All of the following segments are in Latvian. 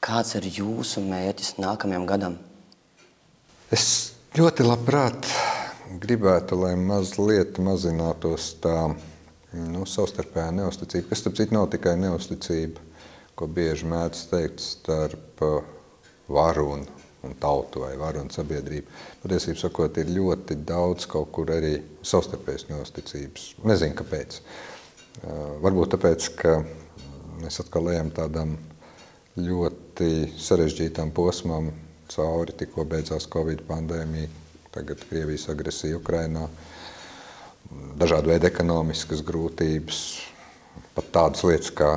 Kāds ir jūsu mērķis nākamajam gadam? Es ļoti labprāt gribētu, lai mazliet mazinātos tā savstarpējā neusticība, kas starp citu nav tikai neusticība, ko bieži mēdz teikt starp varu un tautu vai varu un sabiedrību. Patiesībā sakot, ir ļoti daudz kaut kur arī savstarpējas neusticības. Nezinu, kāpēc. Varbūt tāpēc, ka mēs atkal ejam tādām ļoti sarežģītām posmām cauri, tikko beidzās Covid pandēmija, tagad Krievijas agresija Ukrainā, dažādu veidu ekonomiskas grūtības, pat tādas lietas kā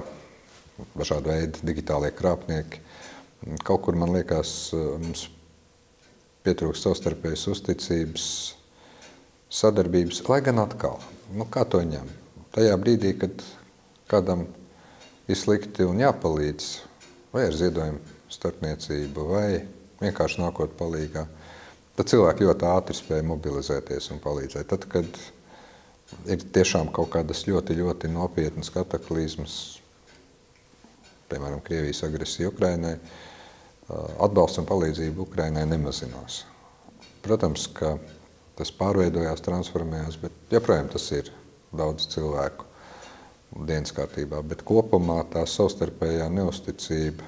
dažādu veidu digitālie krāpnieki. Kaut kur, man liekas, mums pietrūkst savstarpējas uzticības, sadarbības, lai gan atkal, kā to ņem? Tajā brīdī, kad kādam ir slikti un jāpalīdz, vai ar ziedojumu starpniecību, vai vienkārši nākot palīgā, tad cilvēki ļoti ātri spēja mobilizēties un palīdzēt. Tad, kad ir tiešām kaut kādas ļoti, ļoti nopietnas kataklizmas, piemēram, Krievijas agresija Ukrainai, atbalsts un palīdzība Ukrainai nemazinās. Protams, ka tas pārveidojās, transformējās, bet joprojām tas ir daudz cilvēku dienas kārtībā. Bet kopumā tā savstarpējā neusticība,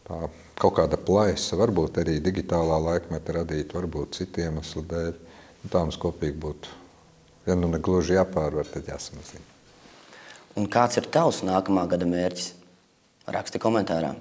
tā kaut kāda plaisa, varbūt arī digitālā laikmeta radīta, varbūt citiem iemeslu dēļ, tā mums kopīgi būtu, ja ne gluži jāpārvar, tad jāsamazina. Un kāds ir tavs nākamā gada mērķis? Raksti komentārā.